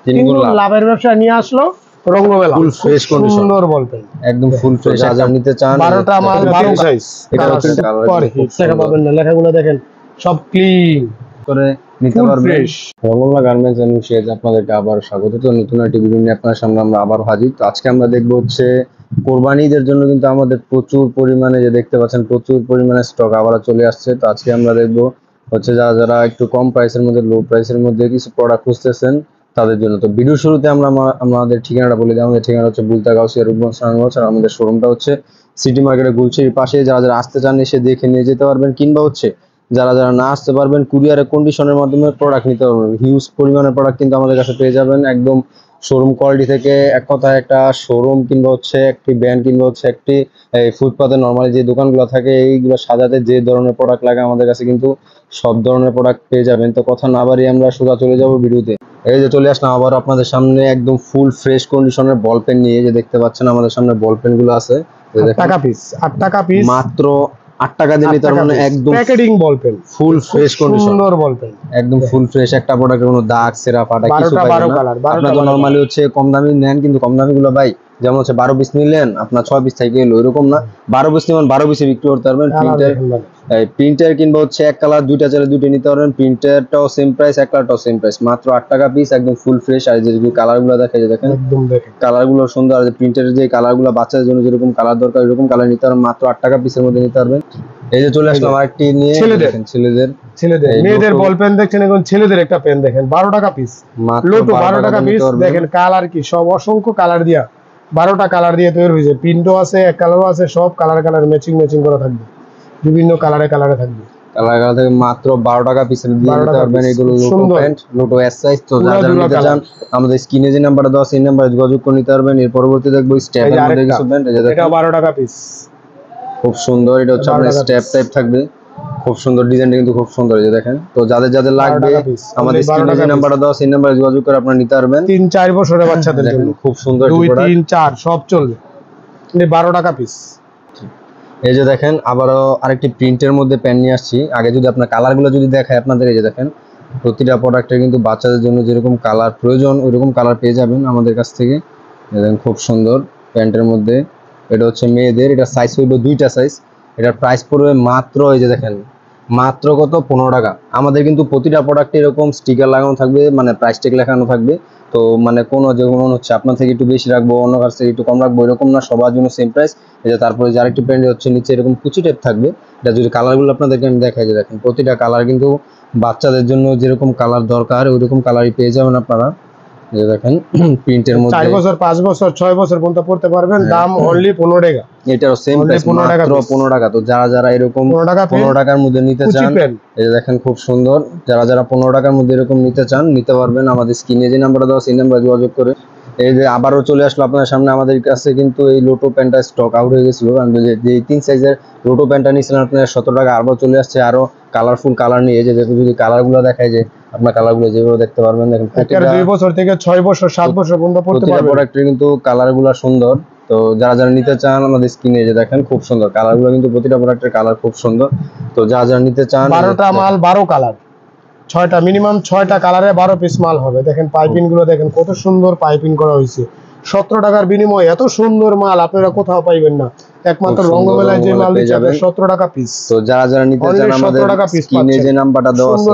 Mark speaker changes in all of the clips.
Speaker 1: কিন্তু লাভের ব্যবসা নিয়ে আসলো রঙ্গমেলা
Speaker 2: ফুল ফ্রেশ কন্ডিশন,
Speaker 1: সুন্দর বলবেন
Speaker 2: একদম ফুল ফ্রেশ। যা নিতে চান
Speaker 1: 12টা মাল 12 সাইজ, এটা দেখা পাবেন না, লেখাগুলো দেখেন সব ক্লিন
Speaker 2: করে নিতে পারবেন। রঙ্গমেলা গার্মেন্টস এন্ড শেড আপনাদেরকে আবার স্বাগত। তো নতুন একটি ভিডিও নিয়ে আপনার সামনে আমরা আবার হাজির। তো আজকে আমরা দেখবো হচ্ছে কোরবানিদের জন্য কিন্তু আমাদের প্রচুর পরিমাণে, যে দেখতে পাচ্ছেন প্রচুর পরিমাণে স্টক আবার চলে আসছে। তো আজকে আমরা দেখবো হচ্ছে যারা একটু কম প্রাইসের মধ্যে, লো প্রাইসের মধ্যে কিছু প্রোডাক্ট খুঁজতেছেন তাদের জন্য। তো ভিডিও শুরুতে আমরা আমাদের ঠিকানাটা বলে দিই। আমাদের ঠিকানা হচ্ছে বুলতা গাউসিয়া রূপগঞ্জ নারায়ণগঞ্জ, আর আমাদের শোরুমটা হচ্ছে সিটি মার্কেটের গুলশির পাশে। যারা আসতে চান এসে দেখে নিয়ে যেতে পারবেন, কিংবা হচ্ছে যারা না আসতে পারবেন কুরিয়ারের কন্ডিশনের মাধ্যমে প্রোডাক্ট নিতে পারবেন। হিউজ পরিমাণের প্রোডাক্ট কিন্তু আমাদের কাছে পেয়ে যাবেন, একদম শোরুম কোয়ালিটি থেকে। এক কথায় একটা শোরুম কিংবা হচ্ছে একটি ব্যান্ড কিংবা হচ্ছে একটি ফুটপাতে নর্মালি যে দোকানগুলো থাকে এইগুলো সাজাতে যে ধরনের প্রোডাক্ট লাগে আমাদের কাছে কিন্তু সব ধরনের প্রোডাক্ট পেয়ে যাবেন। তো কথা না বাড়িয়ে আমরা সোজা চলে যাবো ভিডিওতে। এই যে চলে আসলাম আবার আপনাদের সামনে একদম ফুল ফ্রেশ কন্ডিশনের বল পেন নিয়ে। যে দেখতে পাচ্ছেন আমাদের সামনে বল পেন গুলো আছে,
Speaker 1: 8 টাকা পিস, 8 টাকা পিস,
Speaker 2: মাত্র 8 টাকা দিয়ে নিতে পারবেন। একদম
Speaker 1: packeting ball pen,
Speaker 2: full fresh condition,
Speaker 1: সুন্দর বল পেন,
Speaker 2: একদম ফুল ফ্রেশ। একটা প্রোডাক্টের কোনো দাগ সেরা ফাটা কিছু পাবেন না। আপনারা তো নরমালি হচ্ছে কম দামি নেন, কিন্তু কম দামি গুলো ভাই যেমন হচ্ছে 12 পিস নিলেন আপনার 6 পিস থেকে এলো, এরকম না। 12 পিস নিবেন 12 পিসে বিক্রি করতে পারবেন। প্রিন্টার কিংবা হচ্ছে এক কালার দুইটা চাইলে দুইটা নিতে পারবেন। প্রিন্টারটাও সেম প্রাইস, এক কালারটাও সেম প্রাইস, মাত্র 8 টাকা পিস, একদম ফুল ফ্রেশ। আর যে কালার গুলো দেখেন
Speaker 1: একদম
Speaker 2: কালার গুলো সুন্দর। আর প্রিন্টারের যে কালার গুলো বাচ্চাদের জন্য যেরকম কালার দরকার এরকম কালার নিতে পারবেন, মাত্র 8 টাকা পিসের মধ্যে নিতে পারবেন। এই যে চলে আসলাম আরেকটি নিয়ে, ছেলেদের
Speaker 1: মেয়েদের বল পেন দেখছেন, এখন ছেলেদের একটা পেন দেখেন 12 টাকা পিস, লোটো 12 টাকা পিস। দেখেন কালার কি সব অসংখ্য কালার দিয়া, 12টা কালার দিয়ে তৈরি হয়েছে। প্রিন্টও আছে, এক কালারও আছে, সব কালার ম্যাচিং করা থাকবে, বিভিন্ন কালারে থাকবে।
Speaker 2: কালার থেকে মাত্র 12 টাকা পিসের দিয়ে নিতে পারবেন। এগুলো lotto pant, lotto S size. তো যারা নিতে চান আমাদের স্ক্রিনে যে নাম্বারটা দেওয়া আছে এই নাম্বারে যোগাযোগ করে নিতে পারবেন। এর পরবর্তী দেখবো স্টেপের মধ্যে কিছু প্যান্ট,
Speaker 1: এটা 12 টাকা পিস,
Speaker 2: খুব সুন্দর। এটা হচ্ছে আপনার স্টেপ টাইপ থাকবে, খুব সুন্দর ডিজাইনটা কিন্তু খুব সুন্দর। এই যে দেখেন। তো যাদের লাগবে আমাদের স্ক্রিনে যে নাম্বারটা দেওয়া আছে এই নাম্বারে যোগাযোগ করে আপনারা নিতে পারবেন।
Speaker 1: 3-4 বছরের বাচ্চাদের জন্য
Speaker 2: খুব সুন্দর,
Speaker 1: 2-3-4 সব চলবে। 12 টাকা পিস।
Speaker 2: এই যে দেখেন আবারও আরেকটি প্রিন্টের মধ্যে প্যান্ট নিয়ে আসছি। আগে যদি আপনার কালারগুলো যদি দেখায় আপনাদের, এই যে দেখেন প্রতিটা প্রোডাক্টের কিন্তু বাচ্চাদের জন্য যেরকম কালার প্রয়োজন ওইরকম কালার পেয়ে যাবেন আমাদের কাছ থেকে। দেখেন খুব সুন্দর প্যান্টের মধ্যে। এটা হচ্ছে মেয়েদের, এটা সাইজ হইলো 2টা সাইজ। এটার প্রাইস পড়বে মাত্র, এই যে দেখেন মাত্র কত, 15 টাকা। আমাদের কিন্তু প্রতিটা প্রোডাক্টে এরকম স্টিকার লাগানো থাকবে, মানে প্রাইস ট্যাগ লেখানো থাকবে। তো মানে কোনো যেমন হচ্ছে আপনার থেকে একটু বেশি রাখবো, অন্য কাছ থেকে একটু কম রাখবো, এরকম না, সবার জন্য সেম প্রাইস। এই যে তারপরে যে আরেকটি প্যান্ট হচ্ছে নিচে এরকম কুচি টাইপ থাকবে। এটা যদি কালারগুলো আপনাদেরকে আমি দেখাই, যে দেখেন প্রতিটা কালার কিন্তু বাচ্চাদের জন্য যেরকম কালার দরকার ওইরকম কালারই পেয়ে যাবেন আপনারা। যে দেখেন প্রিন্টের মধ্যে
Speaker 1: 4 বছর 5 বছর 6 বছর পর্যন্ত পড়তে পারবেন। দাম অনলি 15 টাকা।
Speaker 2: এটারও সেম প্রাইস, মাত্র 15 টাকা। তো যারা এরকম 15 টাকার মধ্যে নিতে চান, এই যে দেখেন খুব সুন্দর। যারা 15 টাকার মধ্যে এরকম নিতে চান নিতে পারবেন আমাদের স্ক্রিনে যে নাম্বারটা দেওয়া সেই নাম্বারে যোগাযোগ করে। এই যে আবারও চলে আসলো আপনার সামনে, আমাদের কাছে কিন্তু এই লোটো প্যান্টটা স্টক আউট হয়ে গেছিল। যে 3 সাইজের লোটো প্যান্টটা নিয়েছিলেন আপনার 17 টাকা, আবার চলে আসছে আরো কালারফুল কালার নিয়ে। যে দেখুন যদি কালারগুলো দেখায়, যে আপনার কালারগুলো যেভাবে দেখতে পারবেন, দেখেন
Speaker 1: 2 বছর থেকে 6 বছর 7 বছর পর্যন্ত পড়তে পারবেন।
Speaker 2: প্রোডাক্টের কিন্তু কালারগুলো সুন্দর। তো যারা নিতে চান আমাদের স্ক্রিনে যে দেখেন খুব সুন্দর কালারগুলো, কিন্তু প্রতিটা প্রোডাক্টের কালার খুব সুন্দর। তো যারা নিতে চান
Speaker 1: 12টা মাল 12 কালার, 6টা মিনিমাম 6টা কালারে 12 পিস মাল হবে। দেখেন পাইপিং গুলো দেখেন কত সুন্দর পাইপিং করা হয়েছে। 17 টাকার বিনিময়ে এত সুন্দর মাল আপনারা কোথাও পাইবেন না, একমাত্র রঙ্গমেলায় যে মাল দিচ্ছে 17 টাকা পিস।
Speaker 2: তো যারা নিতে চান আমাদের স্ক্রিনে যে নাম্বারটা দেওয়া আছে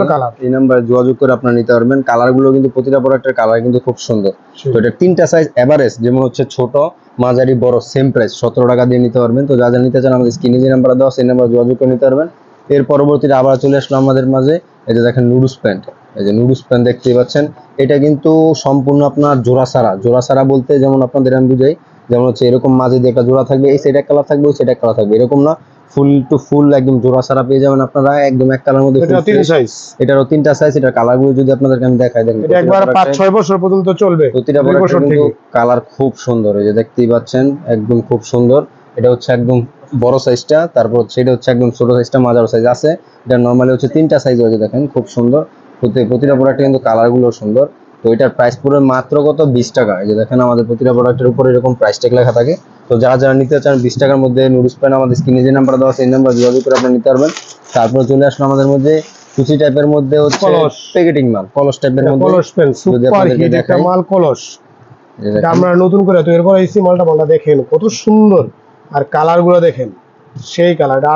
Speaker 2: এই নাম্বারে যোগাযোগ করে আপনারা নিতে পারবেন। কালারগুলো কিন্তু প্রতিটা প্রোডাক্টের কালার কিন্তু খুব সুন্দর। তো এটা 3টা সাইজ এভারেজ, যেমন হচ্ছে ছোট, মাঝারি, বড়, সেম প্রাইস 17 টাকা দিয়ে নিতে পারবেন। তো যারা নিতে চান আমাদের স্ক্রিনে যে নাম্বারটা দেওয়া আছে এই নাম্বারে যোগাযোগ করে নিতে পারবেন। এর পরবর্তীতে আবার চলে আসলো আমাদের মাঝে, এই যে দেখেন নুডলস প্যান্ট। এই যে নুডলস প্যান্ট দেখতেই পাচ্ছেন, এটা কিন্তু সম্পূর্ণ আপনার জোড়া সারা বলতে যেমন আপনাদের আমি বুঝাই, যেমন হচ্ছে এরকম মাঝে দিয়ে একটা জোড়া থাকবে, এই সাইড এক কালার থাকবে, ওই সাইড এক কালার থাকবে, এরকম না, ফুল টু ফুল একদম জোড়া সারা পেয়ে যাবেন আপনারা একদম এক কালারের মধ্যে।
Speaker 1: এটারও 3টা সাইজ।
Speaker 2: এটার কালারগুলো যদি আপনাদেরকে আমি দেখাই, দেখেন
Speaker 1: এটা একবার 5-6 বছর পর্যন্ত চলবে।
Speaker 2: প্রতিটা প্রোডাক্টের কিন্তু কালার খুব সুন্দর। এই যে দেখতেই পাচ্ছেন একদম খুব সুন্দর। এটা হচ্ছে একদম বড় সাইজটা, তারপর হচ্ছে এটা হচ্ছে একদম ছোট সাইজটা, মাঝারি সাইজ আছে। এটা নরমালি হচ্ছে 3টা সাইজ হয়েছে, দেখেন খুব সুন্দর। প্রতিটা প্রোডাক্টে কিন্তু কালারগুলো সুন্দর। তো এটার প্রাইস পড়বে মাত্র কত, 20 টাকা। এই যে দেখেন আমাদের প্রতিটা প্রোডাক্টের উপরে এরকম প্রাইস ট্যাগ লেখা থাকে। তো যারা নিতে চান 20 টাকার মধ্যে নুডলস প্যান্ট, আমাদের স্ক্রিনে যে নাম্বার দেওয়া আছে এই নাম্বার যোগাযোগ করে আপনারা নিতে পারবেন। তারপর চলে আসলো আমাদের মধ্যে সুতি টাইপের মধ্যে হচ্ছে
Speaker 1: কলস।
Speaker 2: প্যাকেটিং মাল, কলস টাইপের মধ্যে
Speaker 1: কলস পেন সুপার হিট একটা মাল কলস। এটা আমরা নতুন করে তৈরি করা হয়েছে মালটা দেখেন কত সুন্দর, আর কালার গুলো দেখেন সেই কালারটা।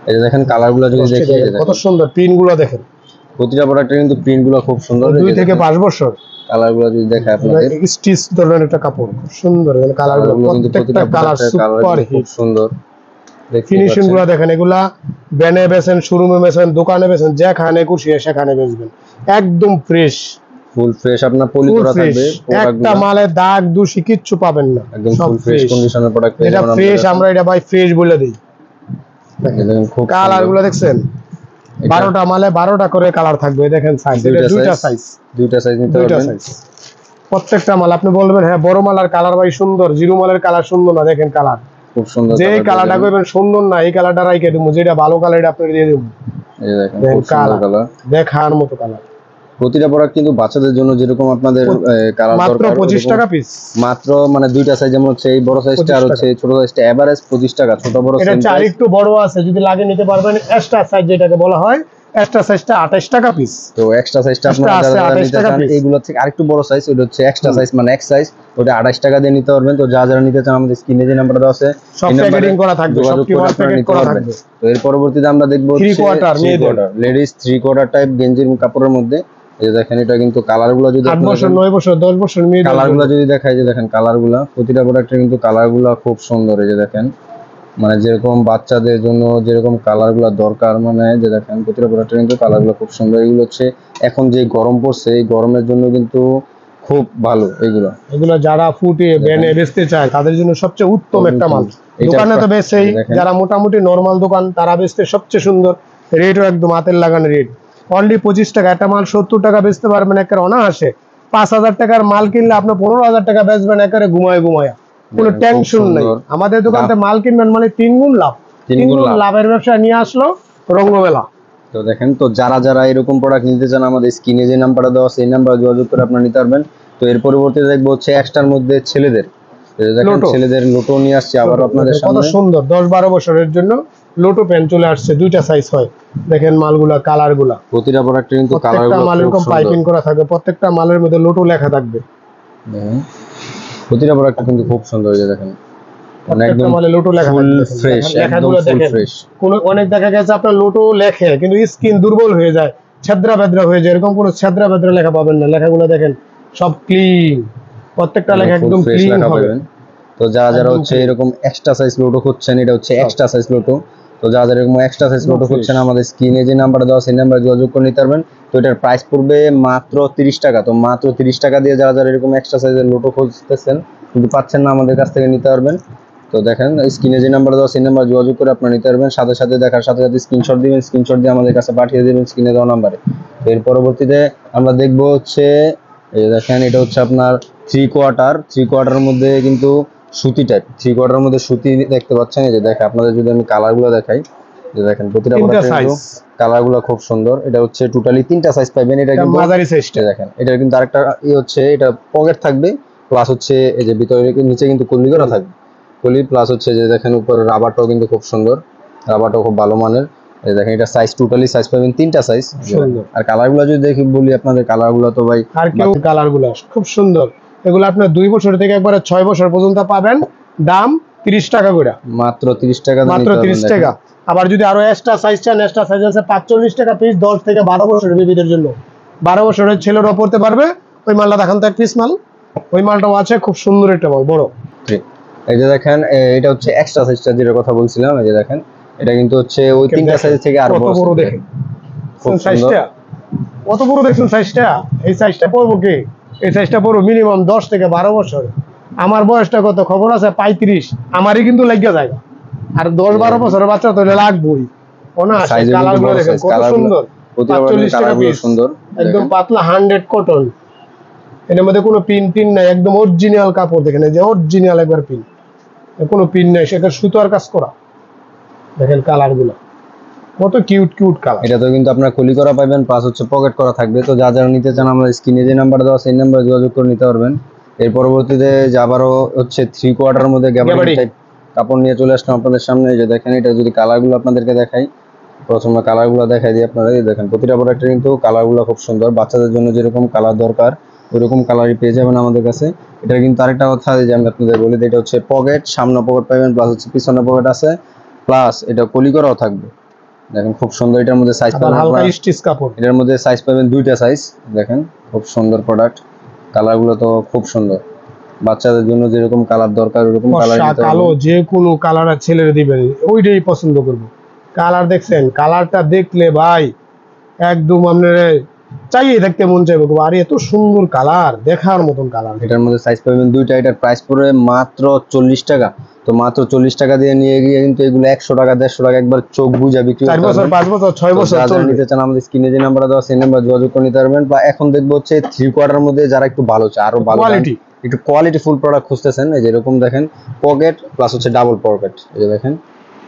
Speaker 2: এই যে দেখেন কালার গুলো যদি দেখি
Speaker 1: কত সুন্দর, প্রিন্ট গুলো দেখেন,
Speaker 2: প্রতিটা প্রোডাক্টের কিন্তু প্রিন্ট গুলো খুব সুন্দর,
Speaker 1: 2 থেকে 5 বছর।
Speaker 2: কালার গুলো যদি দেখায় আপনাদের
Speaker 1: স্টিচ ধরনের একটা কাপড়, খুব সুন্দর কালার গুলো, প্রত্যেকটা কালার সুপার
Speaker 2: খুব
Speaker 1: হিট।
Speaker 2: সুন্দর,
Speaker 1: ফিনিশিং গুলো দেখেন, এগুলা ব্যানে বেচেন, শোরুমে বেচেন, দোকানে বেচেন, যেখানে খুশি সেখানে বেচবেন, একদম ফ্রেশ,
Speaker 2: ফুল ফ্রেশ। আপনার পলি করা থাকবে,
Speaker 1: একটা মালে দাগ দূষি কিচ্ছু পাবেন না,
Speaker 2: একদম ফুল ফ্রেশ কন্ডিশনের প্রোডাক্ট।
Speaker 1: এটা ফ্রেশ, আমরা এটা ভাই ফ্রেশ বলে দেই।
Speaker 2: দেখেন খুব
Speaker 1: কালার গুলো দেখছেন, 12টা মালে 12টা করে কালার থাকবে। দেখেন সাইজ, এটা দুইটা সাইজ নিতে পারবেন। প্রত্যেকটা মাল আপনি বলবেন হ্যাঁ বড় মালার কালার ভাই সুন্দর, জিরো মালের কালার সুন্দর না, দেখেন কালার
Speaker 2: খুব সুন্দর।
Speaker 1: যে কালারটা কইবেন সুন্দর না, এই কালারটা রাইখে দেবো, যেটা ভালো কালার এটা আপনাকে দিয়ে দেবো।
Speaker 2: এই দেখেন খুব সুন্দর কালার,
Speaker 1: দেখার মতো কালার।
Speaker 2: প্রতিটা প্রোডাক্ট কিন্তু বাচ্চাদের জন্য যেরকম আপনাদের কালার
Speaker 1: মাত্র 25 টাকা পিস,
Speaker 2: মাত্র মানে দুইটা সাইজ, যেমন হচ্ছে এই বড় সাইজটা আর হচ্ছে ছোট সাইজটা এভারেজ 25 টাকা। ছোট বড়
Speaker 1: এটা চার একটু বড় আছে, যদি লাগে নিতে পারবেন। এক্সট্রা সাইজ যেটাকে বলা হয়, এক্সট্রা সাইজটা 28 টাকা পিস।
Speaker 2: তো এক্সট্রা সাইজটা আপনারা যারা নিতে চান এইগুলো থেকে আরেকটু বড় সাইজ, ওটা হচ্ছে এক্সট্রা সাইজ মানে এক্স সাইজ, ওটা 28 টাকা দিয়ে নিতে পারবেন। তো যারা নিতে চান আমাদের স্ক্রিনে যে নাম্বারটা আছে
Speaker 1: সব প্যাকেটিং করা থাকবে, সব কিউআর প্যাকেট করা থাকবে।
Speaker 2: তো এর পরবর্তীতে আমরা দেখব
Speaker 1: 3 কোয়ার্টার মেয়েদের
Speaker 2: লেডিস 3 কোয়ার্টার টাইপ গেঞ্জির কাপড়ের মধ্যে। এই দেখেন এটা কিন্তু কালারগুলো যদি
Speaker 1: 8 বছর 9 বছর 10 বছর মেয়েদের
Speaker 2: কালারগুলো যদি দেখাই, যে দেখেন কালারগুলো প্রতিটা প্রোডাক্টের কিন্তু কালারগুলো খুব সুন্দর। এই যে দেখেন মানে যেরকম বাচ্চাদের জন্য যেরকম কালারগুলো দরকার, মানে যে দেখেন প্রতিটা প্রোডাক্টের কিন্তু কালারগুলো খুব সুন্দর। এগুলো হচ্ছে এখন যে গরম পড়ছে এই গরমের জন্য কিন্তু খুব ভালো। এগুলো
Speaker 1: যারা ফুটিয়ে বেনে বেচতে চায় তাদের জন্য সবচেয়ে উত্তম একটা মাল। দোকানে তো বেচেই, যারা মোটামুটি নরমাল দোকান তারা বেচতে সবচেয়ে সুন্দর। রেটও একদম হাতের লাগানো রেট, অনলি 25 টাকা। একটা মাল 70 টাকা বেচতে পারবেন একের অনায়াসে। 5000 টাকার মাল কিনলে আপনি 15000 টাকা বেচবেন একেবারে ঘুমায়া, কোনো টেনশন নাই। আমাদের দোকানতে মাল কিনবেন মানে 3 গুণ লাভ, 3 গুণ লাভের ব্যবসা নিয়ে আসলো রঙ্গমেলা।
Speaker 2: তো দেখেন, তো যারা এরকম প্রোডাক্ট নিতে চান আমাদের স্ক্রিনে যে নাম্বারটা দেওয়া আছে এই নাম্বারে যোগাযোগ করে আপনারা নিতে পারবেন। তো এর পরবর্তীতে দেখবো হচ্ছে এক্সট্রার মধ্যে ছেলেদের, দেখেন ছেলেদের লোটো নিয়ে আসছে আবার আপনাদের সামনে।
Speaker 1: কত সুন্দর 10-12 বছরের জন্য লোটো প্যান্ট চলে আসছে, দুইটা সাইজ হয়। দেখেন মালগুলা, কালারগুলা,
Speaker 2: প্রতিটা প্রোডাক্টে কিন্তু কালারগুলো
Speaker 1: মাল এরকম পাইপিং করা থাকবে, প্রত্যেকটা মালের মধ্যে লোটো লেখা থাকবে।
Speaker 2: প্রতিটা প্রোডাক্ট কিন্তু খুব সুন্দর। এই যে দেখেন
Speaker 1: একদম মালে লোটো লেখা থাকবে,
Speaker 2: ফ্রেশ,
Speaker 1: লেখাগুলো দেখেন। কোন অনেক দেখা গেছে আপনার লোটো লেখে কিন্তু স্কিন দুর্বল হয়ে যায়, ছেদ্রা বেদ্রা হয়ে যায়, এরকম কোনো ছেদ্রা বেদ্রা লেখা পাবেন না। লেখাগুলো দেখেন সব ক্লিন, প্রত্যেকটা লেখা একদম ক্লিন হবে।
Speaker 2: তো যারা হচ্ছে এরকম এক্সট্রা সাইজ লোটো খুঁজছেন, এটা হচ্ছে এক্সট্রা সাইজ লোটো। তো যারা এরকম এক্সট্রা সাইজ লোটো খুঁজছেন আমাদের স্ক্রিনে যে নাম্বারটা দেওয়া সেই নাম্বারে যোগাযোগ করে নিতে পারবেন। তো এটার প্রাইস পড়বে মাত্র 30 টাকা। তো মাত্র 30 টাকা দিয়ে যারা এরকম এক্সট্রা সাইজের লোটো খুঁজতেছেন কিন্তু পাচ্ছেন না, আমাদের কাছ থেকে নিতে পারবেন। তো দেখেন স্ক্রিনে যে নাম্বার দেওয়া সেই নাম্বার যোগাযোগ করে আপনারা নিতে পারবেন। সাথে সাথে দেখার সাথে সাথে স্ক্রিনশট দিবেন, স্ক্রিনশট দিয়ে আমাদের কাছে পাঠিয়ে দেবেন স্ক্রিনে দেওয়া নাম্বারে। এর পরবর্তীতে আমরা দেখব হচ্ছে এই দেখেন এটা হচ্ছে আপনার 3 কোয়ার্টার মধ্যে কিন্তু সুতি টাইপ, 3 কোয়ার্টার মধ্যে সুতি দেখতে পাচ্ছেন। এই যে দেখেন আপনাদের যদি আমি কালারগুলো দেখাই, যে দেখেন প্রতিটা প্রোডাক্টের কালারগুলো খুব সুন্দর। এটা হচ্ছে টোটালি 3টা সাইজ পাবেন। এটা কিন্তু মাঝারি সাইজটা দেখেন, এটা কিন্তু আরেকটা হচ্ছে এটা পকেট থাকবে, প্লাস হচ্ছে এই যে ভিতরে নিচে কিন্তু কলি করা থাকবে, কলি প্লাস হচ্ছে যে দেখেন উপরে রাবারটাও কিন্তু খুব সুন্দর, রাবারটাও খুব ভালো মানের। এই দেখেন এটা সাইজ টোটালি সাইজ পাবেন 3টা সাইজ। আর কালারগুলো যদি দেখি বলি আপনাদের, কালারগুলো তো ভাই
Speaker 1: আর কেউ কালারগুলো খুব সুন্দর। এগুলো আপনার 2 বছর থেকে একবারে 6 বছর পর্যন্ত পাবেন। দাম 30 টাকা করে,
Speaker 2: মাত্র 30 টাকা,
Speaker 1: মাত্র 30 টাকা। আবার যদি আরো এক্সট্রা সাইজ চান, এক্সট্রা সাইজ আছে 45 টাকা পিস, 10 থেকে 12 বছরের বেবিদের জন্য। 12 বছরের ছেলেরাও পড়তে পারবে। ওই মালটা দেখান তো এক পিস মাল, ওই মালটাও আছে, খুব সুন্দর একটা মাল, বড়।
Speaker 2: এই যে দেখেন এটা হচ্ছে এক্সট্রা সাইজটা যেটা কথা বলছিলাম। এই যে দেখেন এটা কিন্তু হচ্ছে ওই 3টা সাইজ থেকে আরো বড় দেখেন।
Speaker 1: সাইজটা কত বড় দেখুন, সাইজটা। এই সাইজটা পড়বো কি? এই সাইজটা পড়বো মিনিমাম 10 থেকে 12 বছর। আমার বয়সটা কত খবর আছে? 35। আমারই কিন্তু লাগিয়া যায়। আর 10-12 বছরের বাচ্চা তো লাগবেই। কালারগুলো দেখেন কত সুন্দর, 45 টাকা পিস, একদম পাতলা 100 কটন। এর মধ্যে কোনো পিন নাই, একদম অরিজিনাল কাপড়। দেখেন এই যে অরিজিনাল একবার পিন, কোনো পিন নাই, সেটা সুতার কাজ করা। দেখেন কালারগুলো কত কিউট কালার।
Speaker 2: এটা তো কিন্তু আপনারা কলি করা পাবেন, প্লাস হচ্ছে পকেট করা থাকবে। তো যারা নিতে চান আমাদের স্ক্রিনে যে নাম্বার দেওয়া সেই নাম্বারে যোগাযোগ করে নিতে পারবেন। এর পরবর্তীতে আবারও হচ্ছে 3 কোয়ার্টারের মধ্যে গ্যাবার্ডিন টাইপ কাপড় নিয়ে চলে আসলাম আপনাদের সামনে। যে দেখেন এটা যদি কালারগুলো আপনাদেরকে দেখাই, প্রথমে কালার গুলো দেখাই দিই আপনারা। এই দেখেন প্রতিটা প্রোডাক্টের কিন্তু কালার গুলো খুব সুন্দর, বাচ্চাদের জন্য যেরকম কালার দরকার ওইরকম কালারই পেয়ে যাবেন আমাদের কাছে। এটা কিন্তু আরেকটা কথা যে আমি আপনাদের বলি, এটা হচ্ছে পকেট, সামনে পকেট পাবেন, প্লাস হচ্ছে পিছনে পকেট আছে, প্লাস এটা কলি করাও থাকবে। দেখেন খুব সুন্দর, এটার মধ্যে সাইজ পাবেন
Speaker 1: হালকা স্টিচ কাপড়,
Speaker 2: এটার মধ্যে সাইজ পাবেন দুইটা সাইজ। দেখেন খুব সুন্দর প্রোডাক্ট, কালার গুলো তো খুব সুন্দর, বাচ্চাদের জন্য যেরকম কালার দরকার ওরকম কালার,
Speaker 1: কালো যে কোনো কালার ছেলের দিবেন ওইটাই পছন্দ করবো। কালার দেখছেন, কালারটা দেখলে ভাই একদম আপনার চাইয়ে থাকতে মন চাইবে, আরে এত সুন্দর কালার, দেখার মতন কালার।
Speaker 2: এটার মধ্যে সাইজ পাবেন দুইটা, এটার প্রাইস পড়বে মাত্র 40 টাকা। তো মাত্র 40 টাকা দিয়ে নিয়ে গিয়ে কিন্তু এগুলো 100 টাকা 150 টাকা একবার চোখ বুঝা বিক্রি
Speaker 1: 4 বছর 5 বছর 6 বছর চলবে।
Speaker 2: নিতে চান আমাদের স্ক্রিনে যে নাম্বার দেওয়া সেই নাম্বার যোগাযোগ করে নিতে পারবেন। বা এখন দেখবো হচ্ছে 3/4 মধ্যে যারা একটু ভালো চায়, আরো ভালো
Speaker 1: কোয়ালিটি,
Speaker 2: একটু কোয়ালিটি ফুল প্রোডাক্ট খুঁজতেছেন, এই যে এরকম দেখেন পকেট প্লাস হচ্ছে ডাবল পকেট, এই যে দেখেন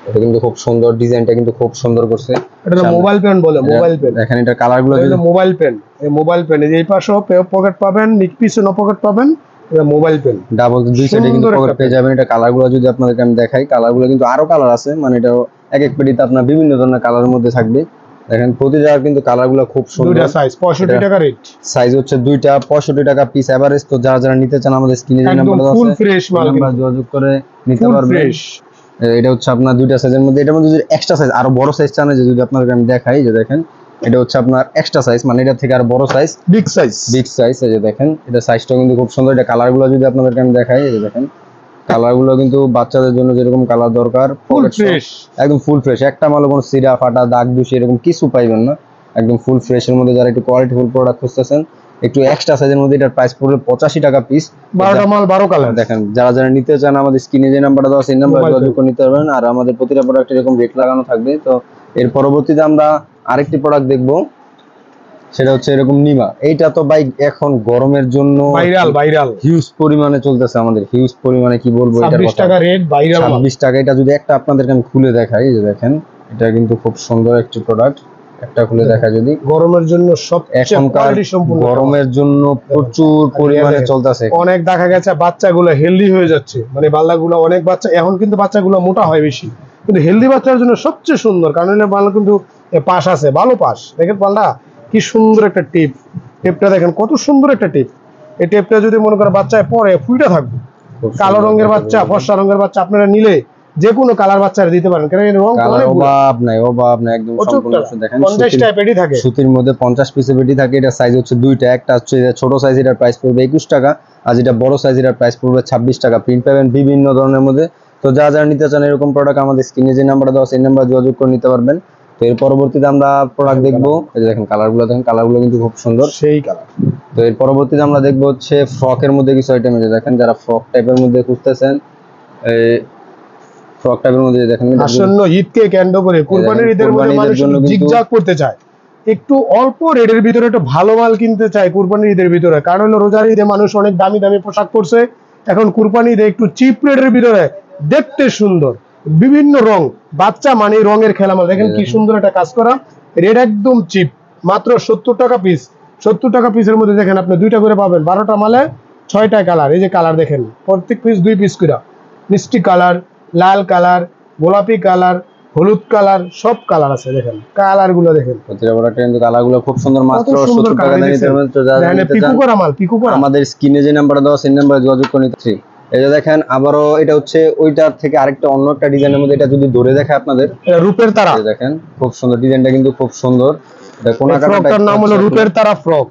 Speaker 2: এটা কিন্তু খুব সুন্দর, ডিজাইনটা কিন্তু খুব সুন্দর করছে।
Speaker 1: এটা মোবাইল পেন বলে, মোবাইল পেন।
Speaker 2: দেখেন এটা কালার গুলো
Speaker 1: এটা মোবাইল পেন, এই মোবাইল পেন এই পাশেও পকেট পাবেন, পিছনে পকেট পাবেন, এটা মোবাইল পেন
Speaker 2: ডাবল দুই সাইডে কিন্তু পকেট পেয়ে যাবেন। এটা কালার গুলো যদি আপনাদেরকে আমি দেখাই, কালার গুলো কিন্তু আরো কালার আছে, মানে এটা এক এক পেটিতে আপনার বিভিন্ন ধরনের কালারের মধ্যে থাকবে। দেখেন প্রতিটা কিন্তু কালার গুলো খুব সুন্দর।
Speaker 1: দুইটা সাইজ 65 টাকা রেট,
Speaker 2: সাইজ হচ্ছে দুইটা 65 টাকা পিস এভারেজ। তো যারা যারা নিতে চান আমাদের স্ক্রিনে যে নাম্বার আছে
Speaker 1: ফুল ফ্রেশ মাল,
Speaker 2: নাম্বার যোগাযোগ করে নিতে পারবেন। এটা হচ্ছে আপনার দুইটা সাইজের মধ্যে, এটার মধ্যে যদি এক্সট্রা সাইজ আরো বড় সাইজ চান, যে যদি আপনাদেরকে আমি দেখাই, যে দেখেন এটা হচ্ছে আপনার এক্সট্রা সাইজ, মানে এটা থেকে আরো বড় সাইজ, বিগ সাইজ, এই যে দেখেন এটা সাইজটা কিন্তু খুব সুন্দর। এটা কালার গুলো যদি আপনাদেরকে আমি দেখাই, এই যে দেখেন কালার গুলো কিন্তু বাচ্চাদের জন্য যেরকম কালার দরকার
Speaker 1: ফুল ফ্রেশ,
Speaker 2: একদম ফুল ফ্রেশ, একটা মালে কোনো সিরা ফাটা দাগ দুষি এরকম কিছু পাইবেন না, একদম ফুল ফ্রেশ এর মধ্যে। যারা একটু কোয়ালিটি ফুল প্রোডাক্ট খুঁজতেছেন একটু এক্সট্রা সাইজের মধ্যে, এটার প্রাইস পড়বে 85 টাকা পিস,
Speaker 1: 12টা মাল 12 কালার।
Speaker 2: দেখেন যারা যারা নিতে চান আমাদের স্ক্রিনে যে নাম্বারটা দেওয়া সেই নাম্বারে যোগাযোগ করে নিতে পারবেন। আর আমাদের প্রতিটা প্রোডাক্টে এরকম রেট লাগানো থাকবে। তো এর পরবর্তীতে আমরা আরেকটি প্রোডাক্ট দেখব, সেটা হচ্ছে এরকম নিমা। এইটা তো ভাই এখন গরমের জন্য
Speaker 1: ভাইরাল
Speaker 2: হিউজ পরিমাণে চলতেছে, আমাদের হিউজ পরিমাণে, কি বলবো, এটার কথা
Speaker 1: 26 টাকা রেট, ভাইরাল
Speaker 2: 26 টাকা। এটা যদি একটা আপনাদেরকে আমি খুলে দেখাই, যে দেখেন এটা কিন্তু খুব সুন্দর একটি প্রোডাক্ট, একটা খুলে দেখা যদি,
Speaker 1: গরমের জন্য সবচেয়ে কোয়ালিটি সম্পূর্ণ,
Speaker 2: গরমের জন্য প্রচুর পরিমাণে চলতেছে।
Speaker 1: অনেক দেখা গেছে বাচ্চাগুলো হেলদি হয়ে যাচ্ছে, মানে বাল্লাগুলো অনেক বাচ্চা এখন কিন্তু বাচ্চাগুলো মোটা হয় বেশি, কিন্তু হেলদি বাচ্চার জন্য সবচেয়ে সুন্দর, কারণ বাল্লা কিন্তু পাশ আছে, ভালো পাশ। দেখেন পাল্লা কি সুন্দর একটা টিপ, টেপটা দেখেন কত সুন্দর একটা টিপ। এই টেপটা যদি মনে করে বাচ্চায় পরে ফুইটা থাকবে, কালো রঙের বাচ্চা ফর্সা রঙের বাচ্চা আপনারা নিলে যে কোনো কালার বাচ্চারা দিতে পারেন, কারণ এর রং
Speaker 2: অভাব নাই একদম সম্পূর্ণ। দেখেন
Speaker 1: 50টা পেটি থাকে,
Speaker 2: সুতির মধ্যে 50 পিসের পেটি থাকে। এটা সাইজ হচ্ছে দুইটা, একটা হচ্ছে ছোট সাইজ, এটার প্রাইস পড়বে 21 টাকা, আর যেটা বড় সাইজ এটার প্রাইস পড়বে 26 টাকা। প্রিন্ট পাবেন বিভিন্ন ধরনের মধ্যে। তো যারা যারা নিতে চান এরকম প্রোডাক্ট আমাদের স্ক্রিনে যে নাম্বারটা দেওয়া সেই নাম্বার যোগাযোগ করে নিতে পারবেন। তো এর পরবর্তীতে আমরা প্রোডাক্ট দেখবো, এই যে দেখেন কালারগুলো, দেখেন কালারগুলো কিন্তু খুব সুন্দর, সেই কালার। তো এর পরবর্তীতে আমরা দেখবো হচ্ছে ফ্রকের মধ্যে কিছু আইটেম, আছে দেখেন যারা ফ্রক টাইপের মধ্যে খুঁজতেছেন, ফ্রক টাইপের মধ্যে দেখেন
Speaker 1: আসন্ন ঈদকে কেন্দ্র করে কুরবানির ঈদের মধ্যে মানুষ জিগজাগ করতে চায়, একটু অল্প রেটের ভিতরে একটু ভালো মাল কিনতে চায় কুরবানির ঈদের ভিতরে, কারণ হলো রোজার ঈদে মানুষ অনেক দামি দামি পোশাক পরছে, এখন কুরবানি ঈদে একটু চিপ রেটের ভিতরে দেখতে সুন্দর বিভিন্ন রং, বাচ্চা মানে রঙের খেলা মাল। দেখেন কি সুন্দর একটা কাজ করা, রেট একদম চিপ, মাত্র 70 টাকা পিস। 70 টাকা পিসের মধ্যে দেখেন আপনি দুইটা করে পাবেন, 12টা মালে 6টা কালার। এই যে কালার দেখেন, প্রত্যেক পিস 2 পিস করে, মিষ্টি কালার, লাল কালার, গোলাপি কালার, হলুদ কালার, সব কালার আছে। দেখেন কালার গুলো দেখেন,
Speaker 2: প্রতিটা প্রোডাক্টে কিন্তু কালার গুলো খুব সুন্দর, মাত্র 70 টাকা দিয়ে নিতে পারবেন। তো যারা
Speaker 1: পিকো করা মাল, পিকো করা,
Speaker 2: আমাদের স্ক্রিনে যে নাম্বারটা দেওয়া সেই নাম্বারে যোগাযোগ করে নিতে। এই যে দেখেন আবারও এটা হচ্ছে ওইটার থেকে আরেকটা অন্য একটা ডিজাইনের মধ্যে, এটা যদি ধরে দেখে আপনাদের,
Speaker 1: রূপের তারা,
Speaker 2: দেখেন খুব সুন্দর ডিজাইনটা কিন্তু খুব সুন্দর। এটা
Speaker 1: ফ্রকটার নাম হলো রূপের তারা ফ্রক।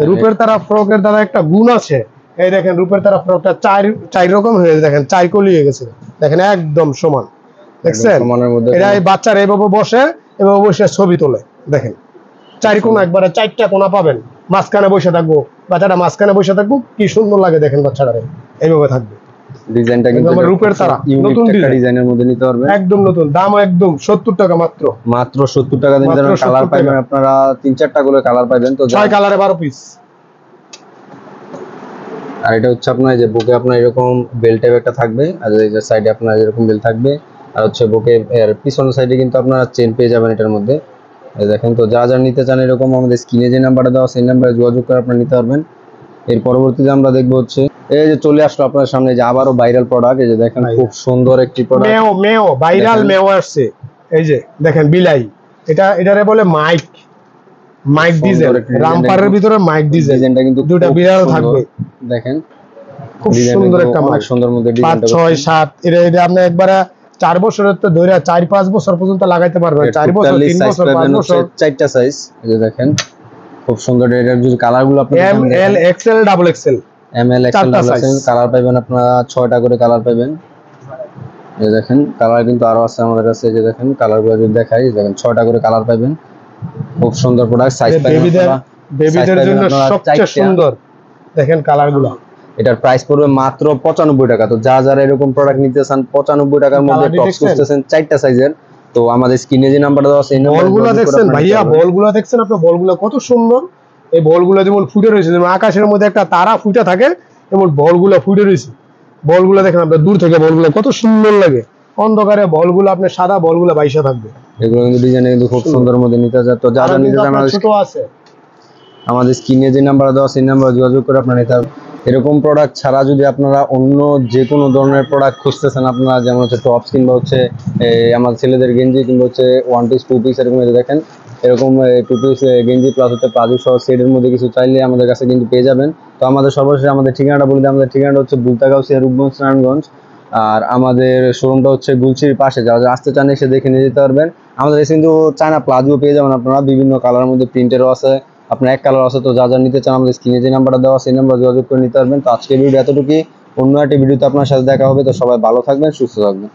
Speaker 1: রূপের তারা ফ্রকের দ্বারা একটা গুণ আছে, এই দেখেন রূপের তারা ফ্রকটা চার রকম হয়ে গেছে, দেখেন 4 কলি হয়ে গেছে, দেখেন একদম সমান, দেখছেন? এটা বাচ্চারা এইভাবে বসে, এভাবে বসে ছবি তোলে, দেখেন 4 কোণা, একবারে 4টা কোণা পাবেন, মাঝখানে বসে থাকবো, বাচ্চাটা মাঝখানে বসে থাকবো, কি সুন্দর লাগে দেখেন, বাচ্চাটা এইভাবে থাকবে।
Speaker 2: ডিজাইনটা কিন্তু
Speaker 1: রূপের তারা
Speaker 2: নতুন ডিজাইনের মধ্যে নিতে পারবেন,
Speaker 1: একদম নতুন, দাম একদম 70 টাকা মাত্র
Speaker 2: 70 টাকা দিয়ে নিতে পারবেন। কালার পাবেন আপনারা 3-4টা করে কালার পাবেন, তো
Speaker 1: 6 কালারে 12 পিস।
Speaker 2: আর এটা হচ্ছে আপনার যে বুকে আপনার এরকম বেল টাইপ একটা থাকবে, আর এই যে সাইডে আপনার এরকম বেল থাকবে, আর হচ্ছে বুকে এর পিছনের সাইডে কিন্তু আপনারা চেন পেয়ে যাবেন এটার মধ্যে। এই দেখেন, তো যা যা নিতে চান এরকম আমাদের স্ক্রিনে যে নাম্বারটা দেওয়া সেই নাম্বারে যোগাযোগ করে আপনারা নিতে পারবেন। এর পরবর্তীতে আমরা দেখবো হচ্ছে এই যে চলে আসলো আপনার সামনে যে আবারও ভাইরাল প্রোডাক্ট, এই যে দেখেন খুব সুন্দর একটি প্রোডাক্ট,
Speaker 1: মেও ভাইরাল মেও আসছে, এই যে দেখেন বিলাই, এটারে বলে মাইক ডিজেল, রামপারের ভিতরে মাইক ডিজেল,
Speaker 2: ডিজাইনটা কিন্তু
Speaker 1: দুটা
Speaker 2: খুব
Speaker 1: বিড়াল
Speaker 2: সুন্দর।
Speaker 1: থাকবে,
Speaker 2: দেখেন
Speaker 1: খুব
Speaker 2: ডিজাইনটা
Speaker 1: সুন্দর
Speaker 2: কিন্তু
Speaker 1: একটা
Speaker 2: অনেক
Speaker 1: মাইক।
Speaker 2: সুন্দর মধ্যে
Speaker 1: 5,
Speaker 2: ডিজাইনটা
Speaker 1: 6, 7 এটা আপনি একবারে 4 বছরের তো ধরে 4-5 বছর পর্যন্ত লাগাইতে পারবেন। 4 বছর, 3 বছর, 5 বছর।
Speaker 2: 4টা সাইজ, এই যে দেখেন খুব সুন্দর। এটার যদি কালার গুলো আপনি
Speaker 1: M L XL double XL
Speaker 2: ML XL
Speaker 1: চারটা
Speaker 2: ডাবল
Speaker 1: size।
Speaker 2: কালার পাবেন আপনারা, 6টা করে কালার পাবেন। এই দেখেন কালার কিন্তু আরো আছে আমাদের কাছে, এই যে দেখেন কালার গুলো যদি দেখাই, দেখেন 6টা করে কালার পাবেন। খুব সুন্দর প্রোডাক্ট, সাইজ পাবেন আপনারা,
Speaker 1: বেবিদের জন্য সবচেয়ে সুন্দর। দেখেন কালারগুলো।
Speaker 2: এটার প্রাইস পড়বে মাত্র 95 টাকা। তো যারা এরকম প্রোডাক্ট নিতে চান 95 টাকার মধ্যে টপস করতেছেন 4টা সাইজের, তো আমাদের স্ক্রিনে যে নাম্বারটা দেওয়া আছে এই নাম্বারে
Speaker 1: বলগুলো দেখছেন ভাইয়া, বলগুলো দেখছেন আপনি, বলগুলো কত সুন্দর। এই বলগুলো যেমন ফুটে রয়েছে, যেমন আকাশের মধ্যে একটা তারা ফুটে থাকে, এমন বলগুলো ফুটে রয়েছে। বলগুলো দেখেন আপনি দূর থেকে, বলগুলো কত সুন্দর লাগে। অন্ধকারে বলগুলো আপনি সাদা বলগুলো বাইসা থাকবে।
Speaker 2: এগুলো কিন্তু ডিজাইন কিন্তু খুব সুন্দর মধ্যে নিতে যায়। তো যারা নিতে চান
Speaker 1: ছোট আছে,
Speaker 2: আমাদের স্ক্রিনে যে নাম্বার দেওয়া আছে এই নাম্বারে যোগাযোগ করে আপনারা নিতে পারবেন। এরকম প্রোডাক্ট ছাড়া যদি আপনারা অন্য যে কোনো ধরনের প্রোডাক্ট খুঁজতেছেন, আপনারা যেমন হচ্ছে টপস কিংবা হচ্ছে আমার ছেলেদের গেঞ্জি কিংবা হচ্ছে 1 পিস 2 পিস এরকম দেখেন, এরকম 2 পিস গেঞ্জি প্লাস হচ্ছে প্লাজো সহ সেটের মধ্যে কিছু চাইলে আমাদের কাছে কিন্তু পেয়ে যাবেন। তো আমাদের সর্বশেষ আমাদের ঠিকানাটা বলে দিই, আমাদের ঠিকানাটা হচ্ছে বুলতাগাউসিয়া, রূপগঞ্জ, নারায়ণগঞ্জ। আর আমাদের শোরুমটা হচ্ছে গুলশির পাশে, যারা আসতে চান এসে দেখে নিয়ে যেতে পারবেন। আমাদের কাছে কিন্তু চায়না প্লাজো পেয়ে যাবেন আপনারা, বিভিন্ন কালারের মধ্যে, প্রিন্টেরও আছে, আপনার এক কালার আছে। তো যা নিতে চান আমাদের স্ক্রিনে যে নাম্বারটা দেওয়া আছে এই নাম্বারে যোগাযোগ করে নিতে পারবেন। তো আজকের ভিডিও এতটুকুই, অন্য একটা ভিডিওতে আপনার সাথে দেখা হবে। তো সবাই ভালো থাকবেন, সুস্থ থাকবেন।